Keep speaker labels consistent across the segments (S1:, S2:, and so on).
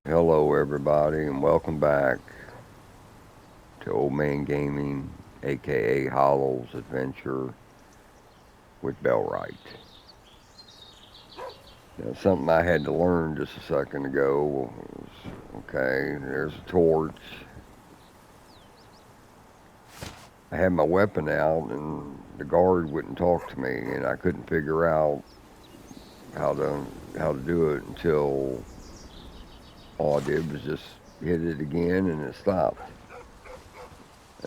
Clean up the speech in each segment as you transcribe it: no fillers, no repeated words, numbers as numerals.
S1: Hello, everybody, and welcome back to Old Man Gaming, aka Hollow's Adventure with Bellwright. Now, something I had to learn just a second ago was okay, there's a torch. I had my weapon out, and the guard wouldn't talk to me, and I couldn't figure out how to how to do it until all I did was just hit it again, and it stopped.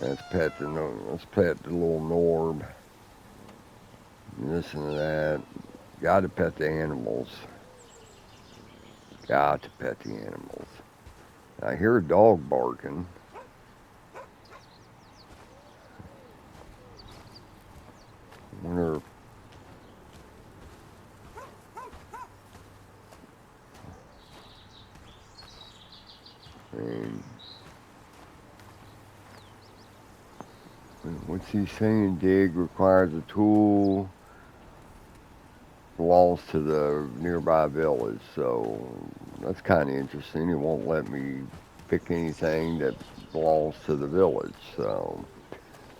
S1: Let's pet the little Norb. Listen to that. Got to pet the animals. Got to pet the animals. I hear a dog barking. I wonder if, I mean, what's he saying? Dig requires a tool, belongs to the nearby village. So that's kind of interesting. It won't let me pick anything that belongs to the village. So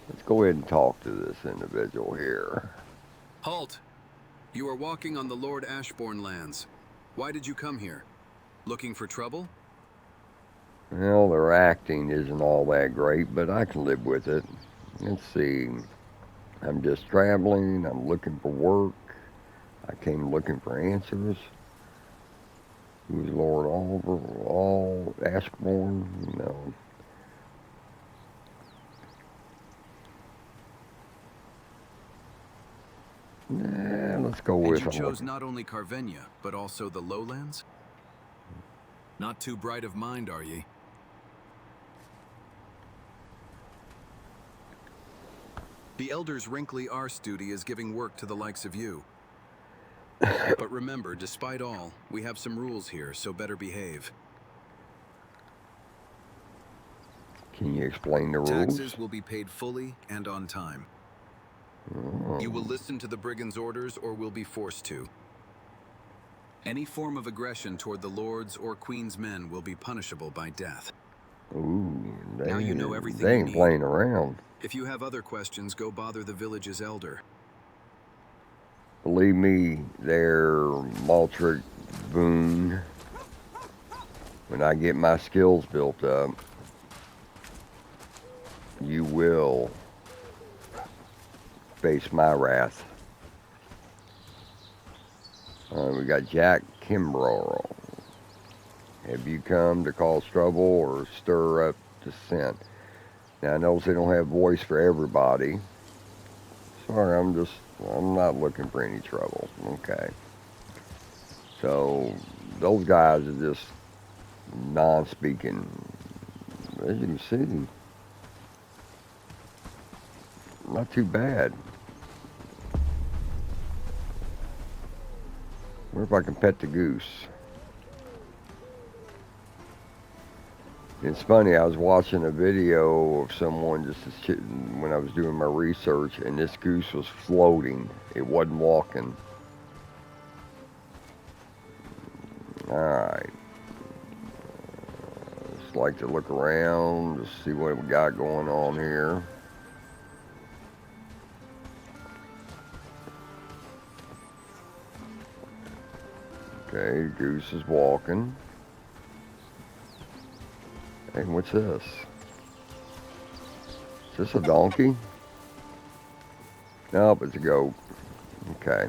S1: let's go ahead and talk to this individual here.
S2: Halt! You are walking on the Lord Ashbourne lands. Why did you come here? Looking for trouble?
S1: Well, their acting isn't all that great, but I can live with it. Let's see. I'm just traveling. I'm looking for work. I came looking for answers. Who's Lord Oliver? All Ashbourne? No. Nah, let's go
S2: And
S1: with
S2: you
S1: I'm
S2: chose
S1: looking.
S2: not only Carvenia, but also the lowlands? Not too bright of mind, are ye? The Elder's wrinkly arse duty is giving work to the likes of you. But remember, despite all, we have some rules here, so better behave.
S1: Can you explain the rules?
S2: Taxes will be paid fully and on time. You will
S1: Oh.
S2: listen to the brigand's orders or will be forced to. Any form of aggression toward the Lord's or Queen's men will be punishable by death.
S1: Ooh,
S2: Now you know everything
S1: they
S2: you
S1: ain't
S2: need.
S1: playing around.
S2: If you have other questions, go bother the village's elder.
S1: Believe me, they're Maltrick Boone. When I get my skills built up, you will face my wrath. We got Jack Kimbrough. Have you come to cause trouble or stir up dissent? Now I know they don't have voice for everybody. Sorry, I'm not looking for any trouble. Okay. So those guys are just non-speaking. As you can see, not too bad. Wonder if I can pet the goose. It's funny. I was watching a video of someone when I was doing my research, and this goose was floating. It wasn't walking. All right. Just like to look around, just see what we got going on here. Okay, the goose is walking. Hey, what's this? Is this a donkey? Nope, it's a goat. Okay.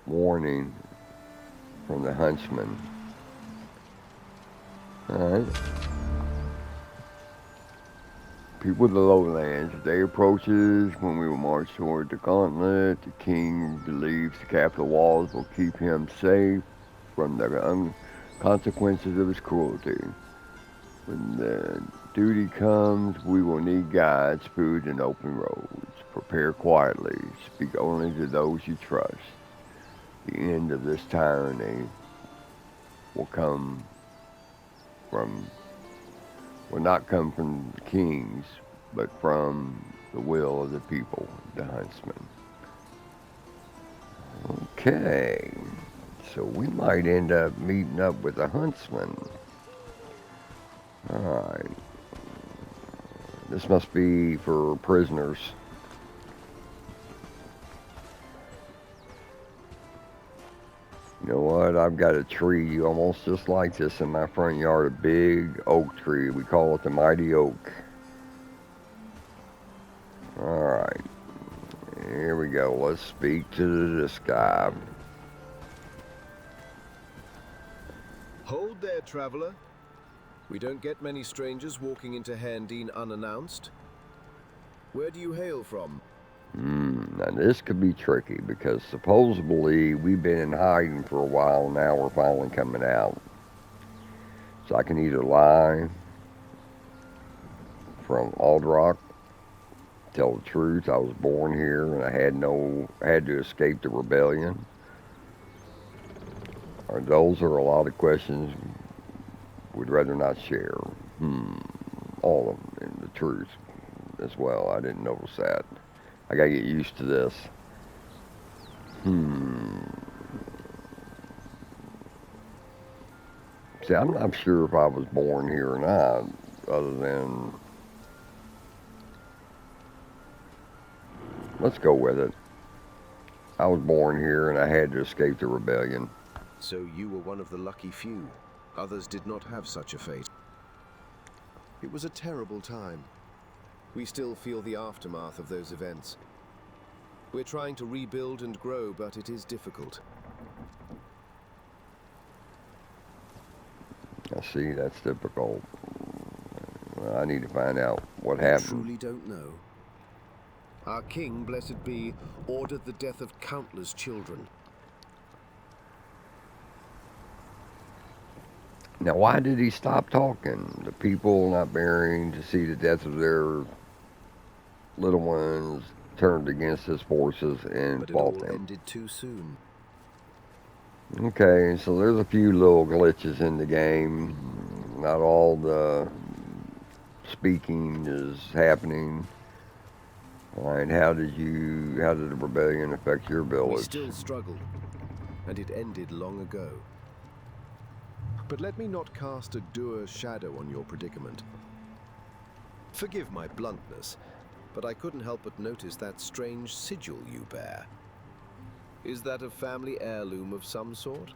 S1: Warning from the huntsman. Alright. People of the lowlands, the day approaches when we will march toward the gauntlet. The king believes the capital walls will keep him safe from the consequences of his cruelty. When the duty comes, we will need guides, food, and open roads. Prepare quietly. Speak only to those you trust. The end of this tyranny will come from will not come from the kings, but from the will of the people, the huntsman. Okay, so we might end up meeting up with a huntsman. Alright, this must be for prisoners. You know what? I've got a tree almost just like this in my front yard, a big oak tree. We call it the mighty oak. Alright, here we go. Let's speak to this guy.
S3: Hold there, traveler. We don't get many strangers walking into Handine unannounced. Where do you hail from?
S1: Now this could be tricky because supposedly we've been in hiding for a while. Now we're finally coming out. So I can either lie from Aldrock, tell the truth. I was born here and I had to escape the rebellion. Or those are a lot of questions we'd rather not share. All of them, and the truth as well. I didn't notice that. I gotta get used to this. See, I'm not sure if I was born here or not, other than. Let's go with it. I was born here and I had to escape the rebellion.
S3: So you were one of the lucky few. Others did not have such a fate. It was a terrible time. We still feel the aftermath of those events. We're trying to rebuild and grow, but it is difficult.
S1: I see, that's difficult. Well, I need to find out what happened.
S3: I truly don't know. Our king, blessed be, ordered the death of countless children.
S1: Now, why did he stop talking? The people not bearing to see the death of their little ones turned against his forces and
S3: But it
S1: fought
S3: all
S1: them.
S3: ended too soon.
S1: Okay, so there's a few little glitches in the game. Not all the speaking is happening. Alright, how did the rebellion affect your
S3: We
S1: village?
S3: still struggle, and it ended long ago. But let me not cast a dour shadow on your predicament. Forgive my bluntness, but I couldn't help but notice that strange sigil you bear. Is that a family heirloom of some sort?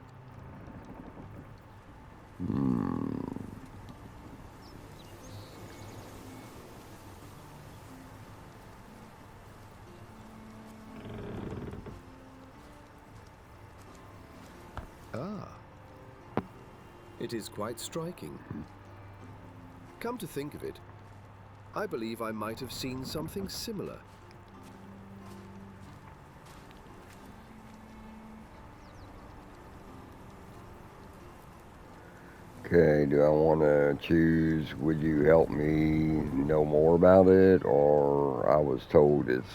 S3: Ah. It is quite striking. Come to think of it, I believe I might have seen something similar.
S1: Okay, do I want to choose, would you help me know more about it? Or I was told it's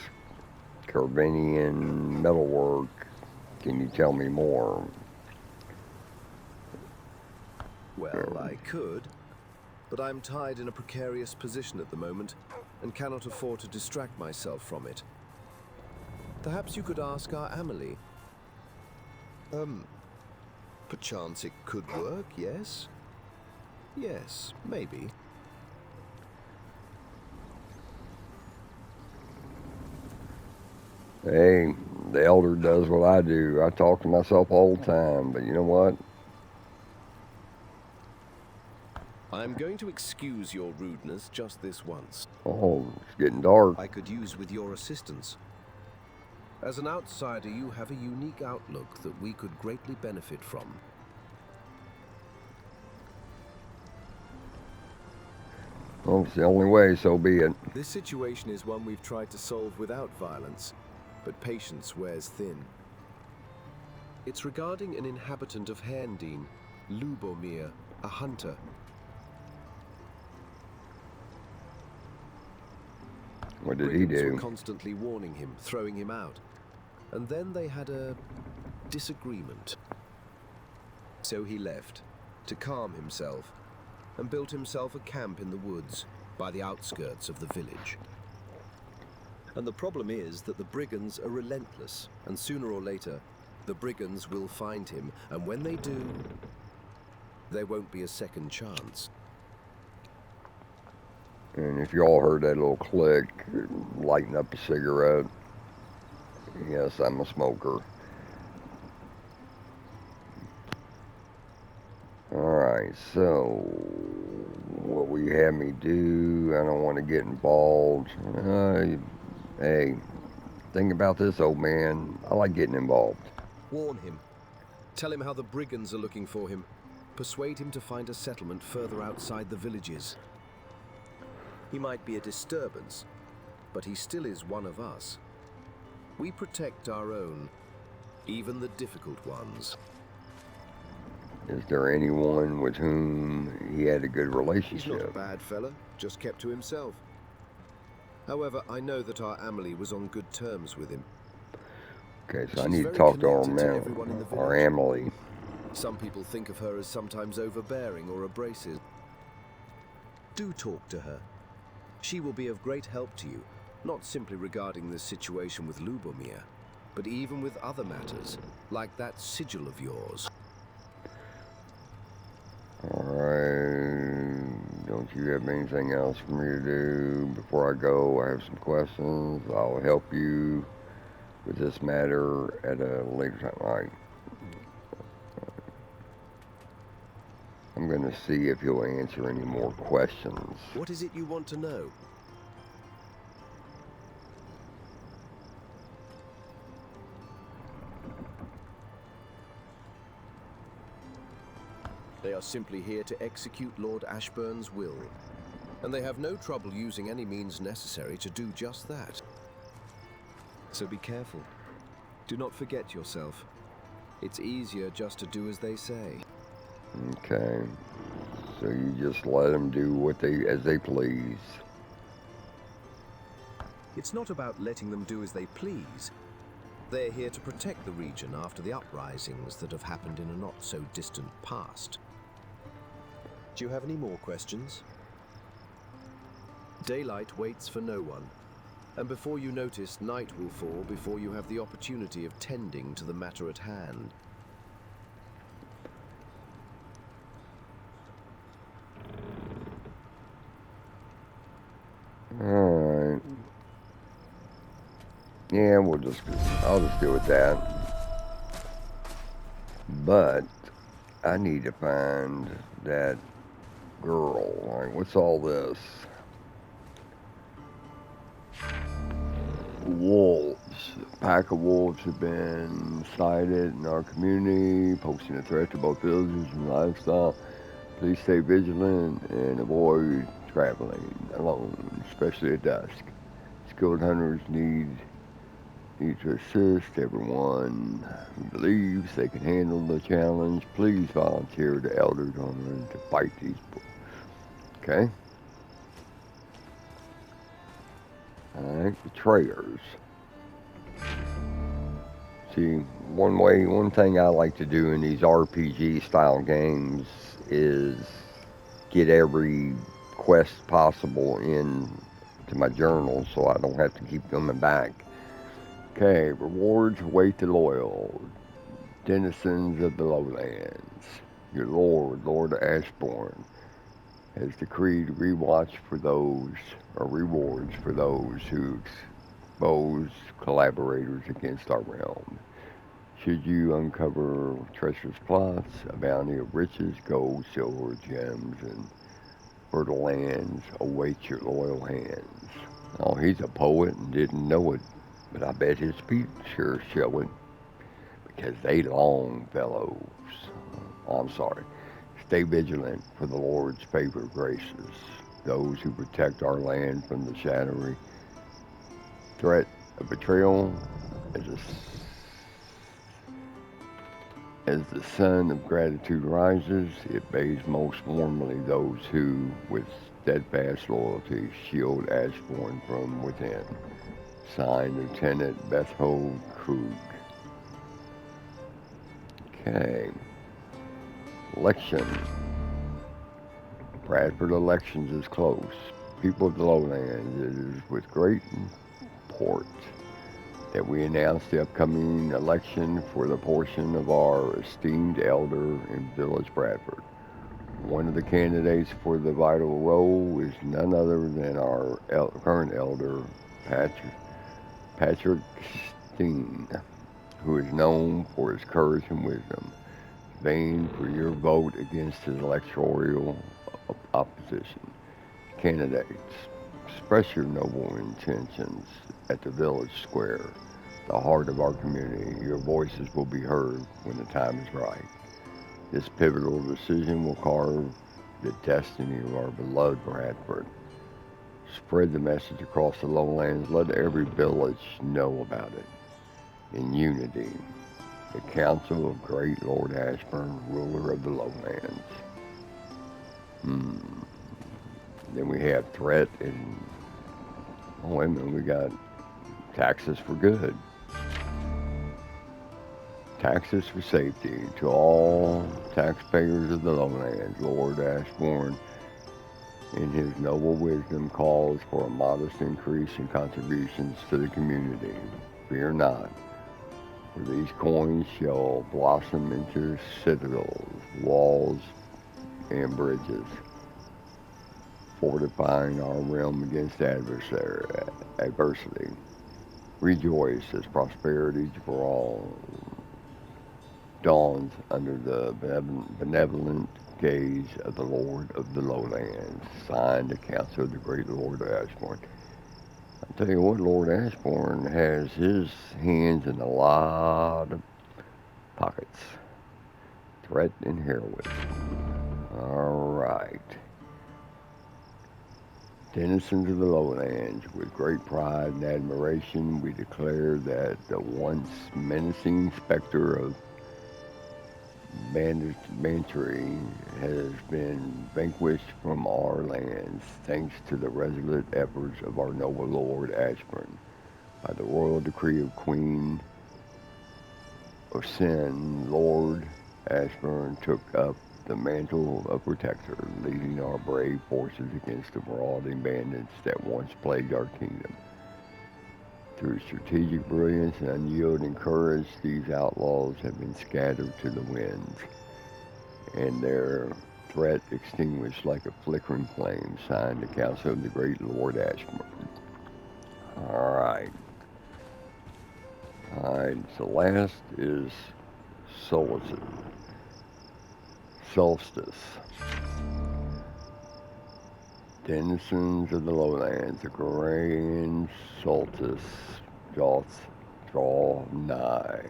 S1: Carvinian metalwork. Can you tell me more?
S3: Well, I could, but I'm tied in a precarious position at the moment and cannot afford to distract myself from it. Perhaps you could ask our Amelie. Perchance it could work, yes? Yes, maybe.
S1: Hey, the elder does what I do. I talk to myself all the time, but you know what?
S3: I'm going to excuse your rudeness just this once.
S1: Oh, it's getting dark.
S3: I could use with your assistance. As an outsider, you have a unique outlook that we could greatly benefit from.
S1: Well, it's the only way, so be it.
S3: This situation is one we've tried to solve without violence, but patience wears thin. It's regarding an inhabitant of Handine, Lubomir, a hunter.
S1: What did he
S3: Brigands were
S1: do?
S3: constantly warning him, throwing him out. And then they had a disagreement. So he left, to calm himself, and built himself a camp in the woods, by the outskirts of the village. And the problem is that the brigands are relentless, and sooner or later, The brigands will find him, and when they do, there won't be a second chance.
S1: And if y'all heard that little click, lighting up a cigarette, yes, I'm a smoker. Alright, so what will you have me do? I don't want to get involved. Hey, think about this, old man. I like getting involved.
S3: Warn him. Tell him how the brigands are looking for him. Persuade him to find a settlement further outside the villages. He might be a disturbance, but he still is one of us. We protect our own, even the difficult ones.
S1: Is there anyone with whom he had a good
S3: He's
S1: relationship?
S3: not a bad fella, just kept to himself. However, I know that our Amelie was on good terms with him.
S1: Okay, so I
S3: She's
S1: need to
S3: very
S1: talk to
S3: connected to everyone in the
S1: our
S3: village.
S1: Emily.
S3: Some people think of her as sometimes overbearing or abrasive. Do talk to her. She will be of great help to you, not simply regarding the situation with Lubomir, but even with other matters, like that sigil of yours.
S1: Alright, don't you have anything else for me to do? Before I go, I have some questions. I'll help you with this matter at a later time. Alright. I'm going to see if you'll answer any more questions.
S3: What is it you want to know? They are simply here to execute Lord Ashburn's will, and they have no trouble using any means necessary to do just that. So be careful. Do not forget yourself. It's easier just to do as they say.
S1: Okay. So you just let them do as they please.
S3: It's not about letting them do as they please. They're here to protect the region after the uprisings that have happened in a not-so-distant past. Do you have any more questions? Daylight waits for no one, and before you notice, night will fall before you have the opportunity of tending to the matter at hand.
S1: Alright. Yeah, I'll just deal with that. But I need to find that girl. Alright, what's all this? Wolves. A pack of wolves have been sighted in our community, posing a threat to both villagers and livestock. Please stay vigilant and avoid traveling alone, especially at dusk. Skilled hunters need to assist everyone who believes they can handle the challenge. Please volunteer to Elder Donor to fight these bulls. Okay? Alright, betrayers. See, one thing I like to do in these RPG style games is get every quest possible in to my journal so I don't have to keep coming back. Okay, rewards await the loyal denizens of the lowlands. Your Lord Ashbourne, has decreed rewards for those who expose collaborators against our realm. Should you uncover treacherous plots, a bounty of riches, gold, silver, gems, and fertile lands awaits your loyal hands. Oh, he's a poet and didn't know it, but I bet his feet sure show it, because they long, fellows. I'm sorry. Stay vigilant for the Lord's favor graces. Those who protect our land from the shadowy threat of betrayal as the sun of gratitude rises, it bathes most warmly those who, with steadfast loyalty, shield Ashbourne from within. Signed, Lieutenant Bethold Krug. Okay. Election. Bradford elections is close. People of the lowlands, it is with great import that we announce the upcoming election for the portion of our esteemed elder in Village Bradford. One of the candidates for the vital role is none other than our current elder, Patrick Steen, who is known for his courage and wisdom. Vain for your vote against his electoral opposition. Candidates, express your noble intentions at the village square, the heart of our community. Your voices will be heard when the time is right. This pivotal decision will carve the destiny of our beloved Bradford. Spread the message across the lowlands. Let every village know about it. In unity, the Council of Great Lord Ashburn, ruler of the lowlands. Hmm. Then we have threat and, oh wait a minute, we got taxes for good. Taxes for safety to all taxpayers of the lowlands. Lord Ashbourne, in his noble wisdom, calls for a modest increase in contributions to the community. Fear not, for these coins shall blossom into citadels, walls, and bridges, fortifying our realm against adversity. Rejoice as prosperity for all dawns under the benevolent gaze of the Lord of the lowlands. Signed, the Council of the Great Lord Ashbourne. I'll tell you what, Lord Ashbourne has his hands in a lot of pockets. Threat and heroism. All right. Denizens of the lowlands, with great pride and admiration, we declare that the once menacing specter of banditry has been vanquished from our lands, thanks to the resolute efforts of our noble Lord Ashburn. By the royal decree of Queen of Sin, Lord Ashburn took up the mantle of protector, leading our brave forces against the marauding bandits that once plagued our kingdom. Through strategic brilliance and unyielding courage, these outlaws have been scattered to the winds, and their threat extinguished like a flickering flame. Signed, the Council of the Great Lord Ashburn. All right. All right. So last is solstice. Solstice. Denizens of the lowlands, the grand solstice draw nigh,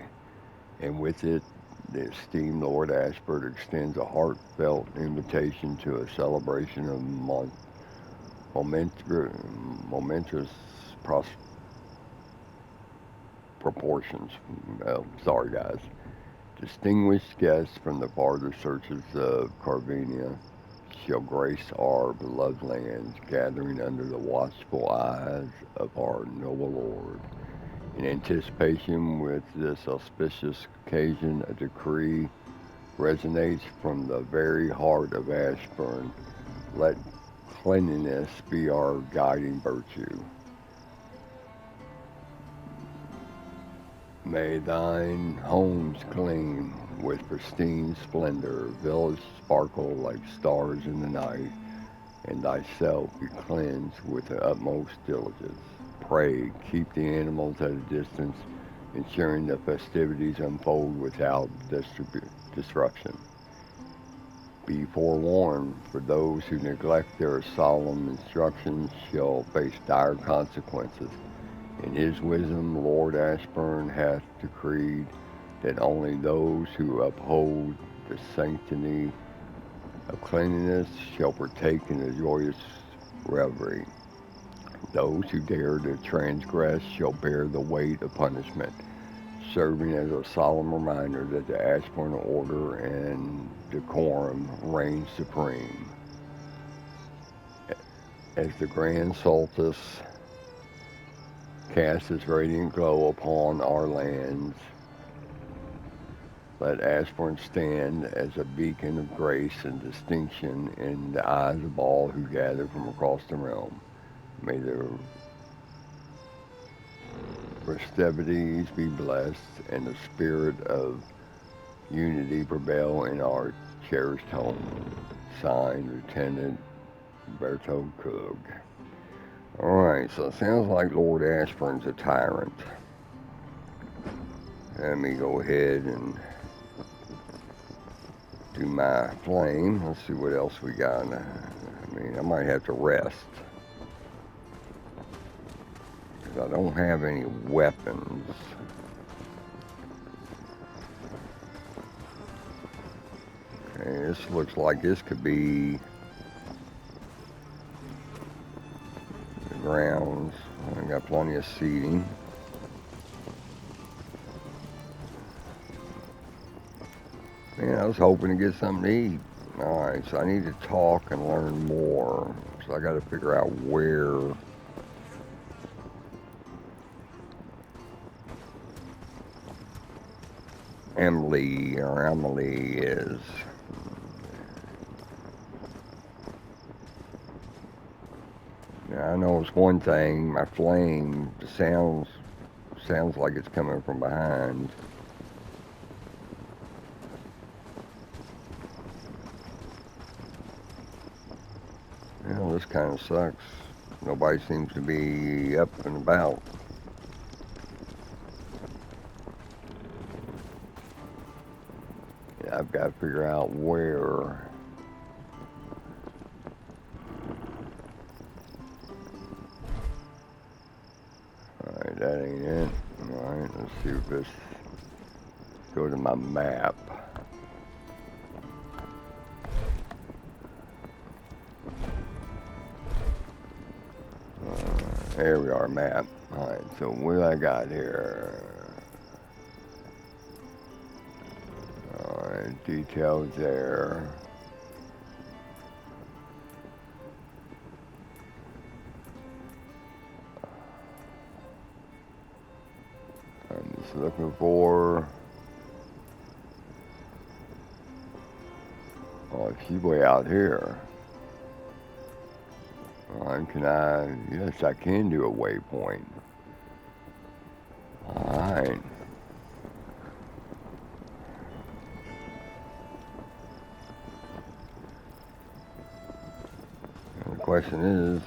S1: and with it, the esteemed Lord Ashford extends a heartfelt invitation to a celebration of momentous pros- proportions. Sorry, guys. Distinguished guests from the farther searches of Carvenia shall grace our beloved lands, gathering under the watchful eyes of our noble Lord. In anticipation with this auspicious occasion, a decree resonates from the very heart of Ashburn. Let cleanliness be our guiding virtue. May thine homes gleam with pristine splendor, village sparkle like stars in the night, and thyself be cleansed with the utmost diligence. Pray, keep the animals at a distance, ensuring the festivities unfold without disruption. Be forewarned, for those who neglect their solemn instructions shall face dire consequences. In his wisdom, Lord Ashburn hath decreed that only those who uphold the sanctity of cleanliness shall partake in the joyous revelry. Those who dare to transgress shall bear the weight of punishment, serving as a solemn reminder that the Ashburn order and decorum reign supreme. As the grand solstice casts its radiant glow upon our lands, let Ashburn stand as a beacon of grace and distinction in the eyes of all who gather from across the realm. May the festivities be blessed, and the spirit of unity prevail in our cherished home. Signed, Lieutenant Berto Krug. Alright, so it sounds like Lord Ashburn's a tyrant. Let me go ahead and do my flame. Let's see what else we got. I mean, I might have to rest. Because I don't have any weapons. Okay, this looks like this could be the grounds. I got plenty of seating. Man, I was hoping to get something to eat. Alright, so I need to talk and learn more. So I got to figure out where Emily is. Now, I know it's one thing. My flame sounds like it's coming from behind. Well, this kind of sucks. Nobody seems to be up and about. Yeah, I've got to figure out where. Alright, that ain't it. Alright, let's see if this. Go to my map. There we are, map. Alright, so what I got here? Alright, details there. I'm just looking for. Oh, she's way out here. Can I? Yes, I can do a waypoint. Alright. The question is,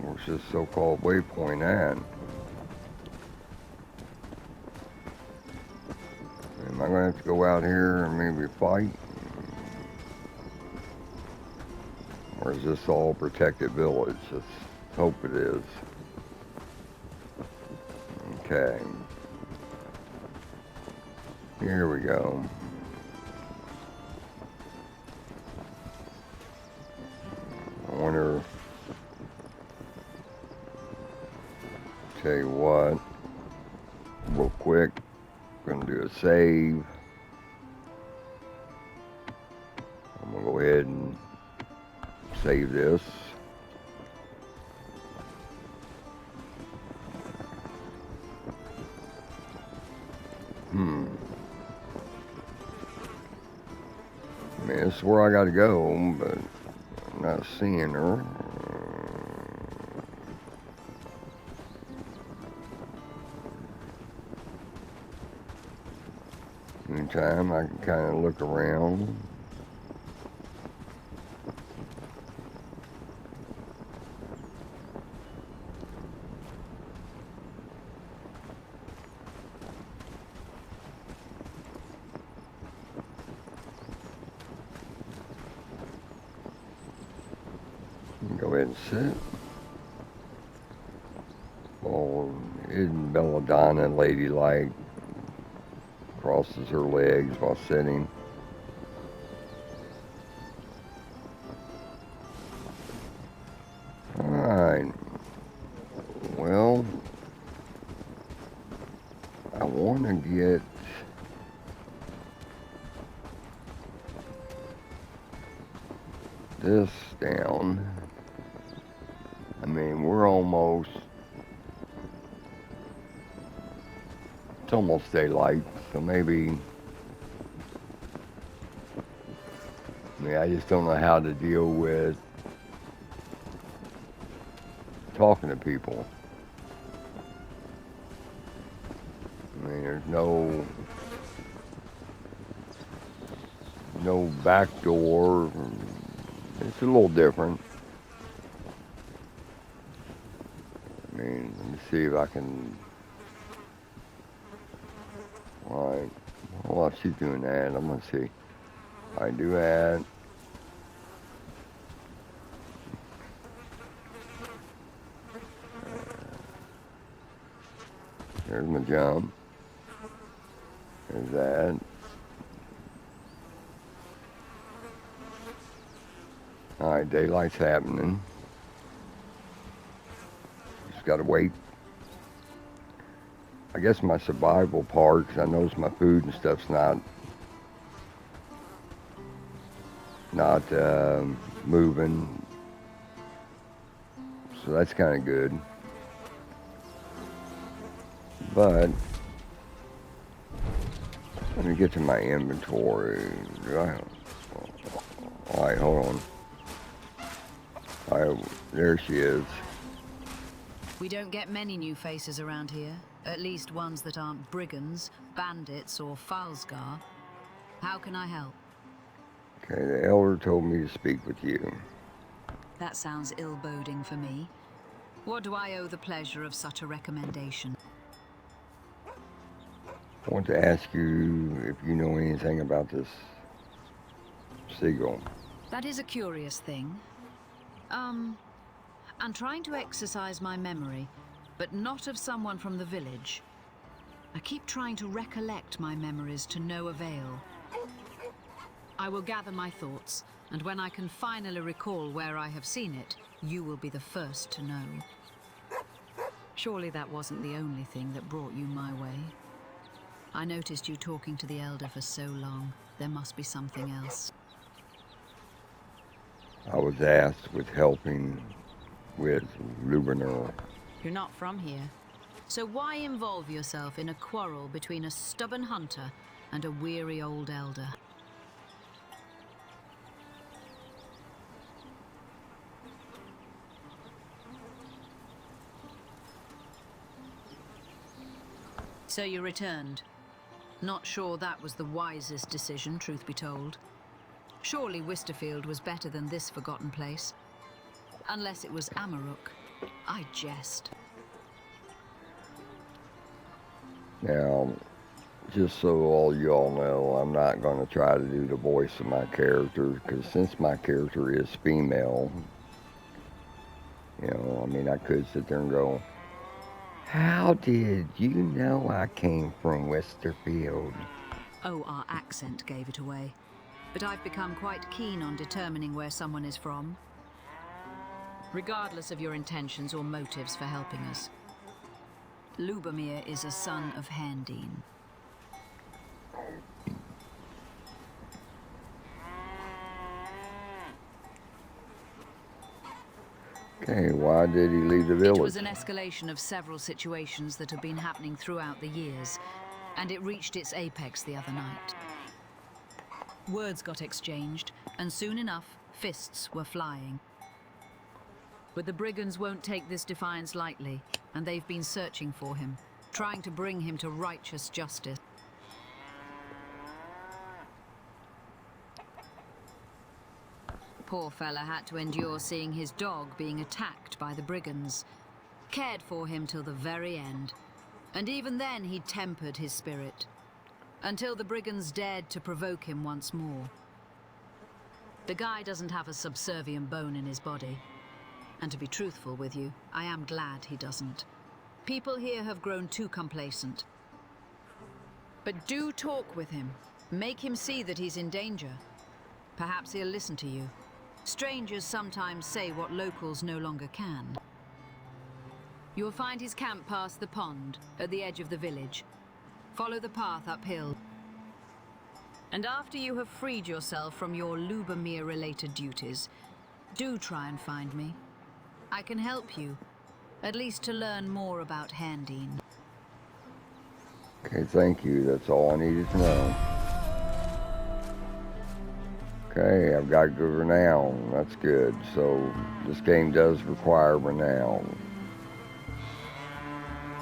S1: where's this so-called waypoint at? Am I going to have to go out here and maybe fight? Or is this all protected village? Let's hope it is. Okay. Here we go. I wonder. Tell you what. Real quick. Gonna do a save. I'm gonna go ahead and save this. I mean, this is where I gotta go, but I'm not seeing her. Meantime, I can kind of look around. Go ahead and sit. Oh, isn't Belladonna ladylike? Crosses her legs while sitting. Alright. Well, I want to get this down. I mean, we're almost, it's almost daylight, so maybe, I mean, I just don't know how to deal with talking to people. I mean, there's no back door. It's a little different. I mean, let me see if I can. All right. While she's doing that, I'm gonna see. I do that. There's my jump. There's that. Alright, daylight's happening. Just gotta wait. I guess my survival part, because I notice my food and stuff's not moving. So that's kind of good. But let me get to my inventory. Alright, hold on. Alright, there she is.
S4: We don't get many new faces around here. At least ones that aren't brigands, bandits, or Falsgar. How can I help?
S1: Okay, the elder told me to speak with you.
S4: That sounds ill-boding for me. What do I owe the pleasure of such a recommendation?
S1: I want to ask you if you know anything about this seagull.
S4: That is a curious thing. I'm trying to exercise my memory, but not of someone from the village. I keep trying to recollect my memories to no avail. I will gather my thoughts, and when I can finally recall where I have seen it, you will be the first to know. Surely that wasn't the only thing that brought you my way. I noticed you talking to the elder for so long. There must be something else.
S1: I was asked with helping with Lubinor.
S4: You're not from here. So why involve yourself in a quarrel between a stubborn hunter and a weary old elder? So you returned. Not sure that was the wisest decision, truth be told. Surely Wisterfield was better than this forgotten place. Unless it was Amaruk. I jest.
S1: Now, just so all y'all know, I'm not going to try to do the voice of my character, because since my character is female, you know, I mean, I could sit there and go, how did you know I came from Westerfield?
S4: Oh, our accent gave it away. But I've become quite keen on determining where someone is from. Regardless of your intentions or motives for helping us. Lubomir is a son of Handine.
S1: Okay, why did he leave the village?
S4: It was an escalation of several situations that have been happening throughout the years, and it reached its apex the other night. Words got exchanged, and soon enough, fists were flying. But the brigands won't take this defiance lightly, and they've been searching for him, trying to bring him to righteous justice. Poor fella had to endure seeing his dog being attacked by the brigands. Cared for him till the very end. And even then he tempered his spirit. Until the brigands dared to provoke him once more. The guy doesn't have a subservient bone in his body. And to be truthful with you, I am glad he doesn't. People here have grown too complacent. But do talk with him. Make him see that he's in danger. Perhaps he'll listen to you. Strangers sometimes say what locals no longer can. You'll find his camp past the pond, at the edge of the village. Follow the path uphill. And after you have freed yourself from your Lubomir-related duties, do try and find me. I can help you, at least to learn more about Handine.
S1: Okay, thank you. That's all I needed to know. Okay, I've got good renown. That's good. So this game does require renown.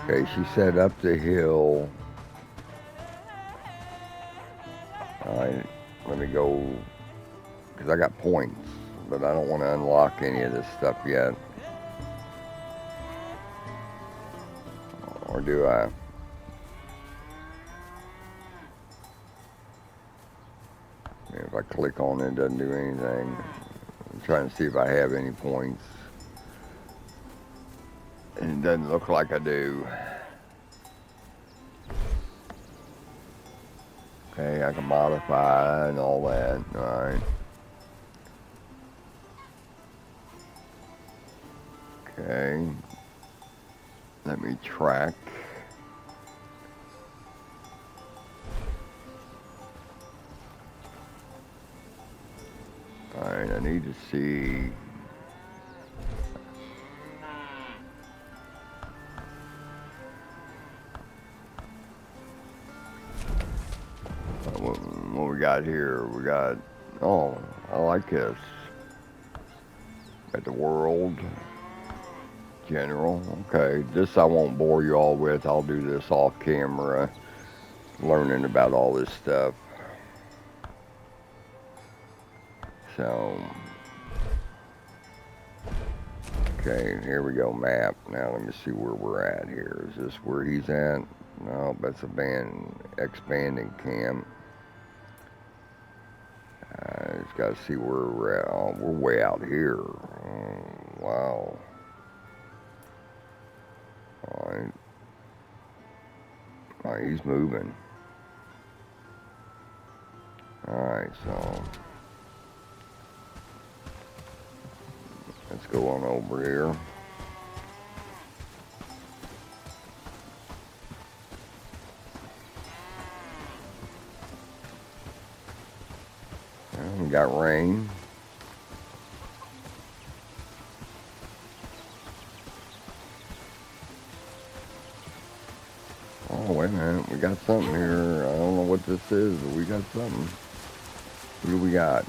S1: Okay, she said up the hill. Alright, let me go, because I got points, but I don't want to unlock any of this stuff yet. Or do I? If I click on it, it doesn't do anything. I'm trying to see if I have any points. And it doesn't look like I do. Okay, I can modify and all that. Alright. Okay. Let me track. Alright, I need to see. What we got here? We got. Oh, I like this. Got the world. General. Okay, this I won't bore you all with. I'll do this off camera. Learning about all this stuff. So. Okay, here we go, map. Now let me see where we're at here. Is this where he's at? No, that's a expanding camp. Just got to see where we're at. Oh, we're way out here. Oh, wow. Alright. Alright, he's moving. Alright, so. Let's go on over here. We got rain. Oh, wait a minute. We got something here. I don't know what this is, but we got something. What do we got?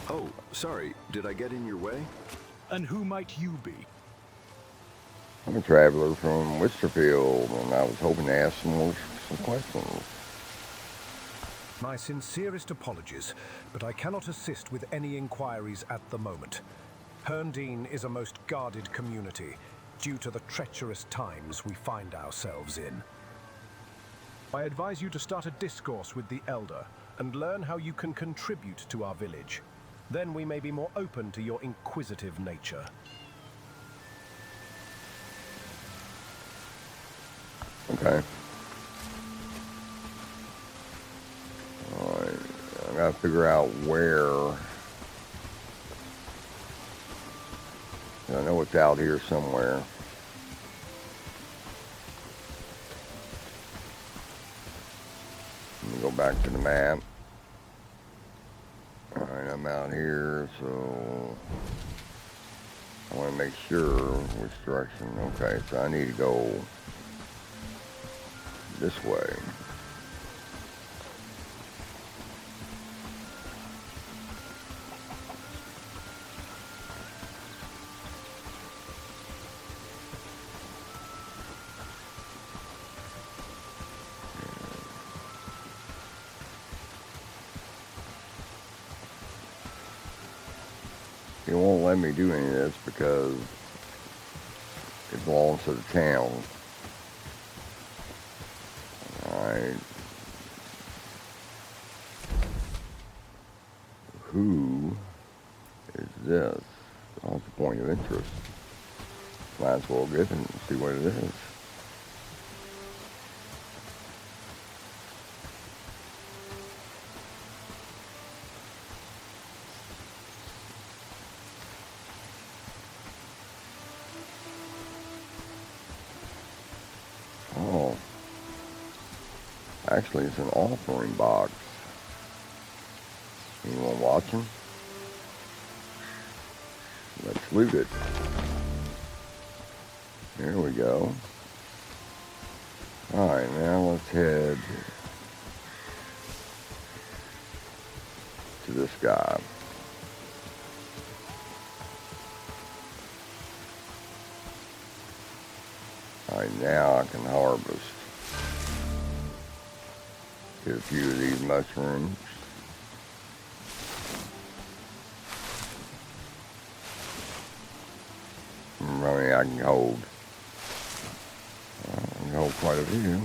S3: Oh, sorry. Did I get in your way?
S5: And who might you be?
S1: I'm a traveler from Westerfield, and I was hoping to ask some questions.
S5: My sincerest apologies, but I cannot assist with any inquiries at the moment. Herndine is a most guarded community, due to the treacherous times we find ourselves in. I advise you to start a discourse with the Elder, and learn how you can contribute to our village. Then we may be more open to your inquisitive nature.
S1: Okay. Alright. I gotta figure out where. I know it's out here somewhere. Let me go back to the map. Alright, I'm out here, so I want to make sure which direction. Okay, so I need to go this way. It won't let me do any of this because it belongs to the town. Alright. Who is this? Oh, it's a point of interest. Might as well get it and see what it is. Oh. Actually, it's an offering box. Anyone watching? Let's loot it. There we go. Alright, now let's head to this guy. Alright, now I can harvest. Get a few of these mushrooms. I mean, I can hold quite a few.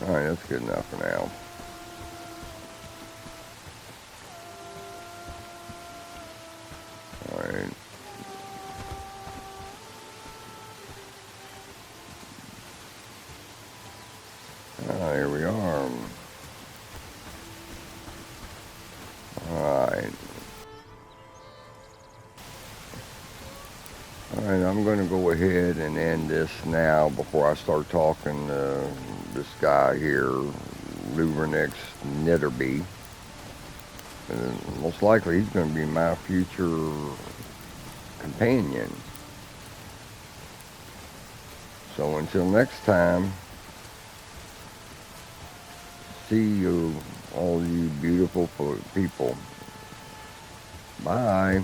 S1: Alright, that's good enough for now. Alright. Here we are. Alright. Alright, I'm going to go ahead and end this now before I start talking to this guy here, Luvernix Nitterby. And most likely he's going to be my future companion. So until next time, see you, all you beautiful people. Bye.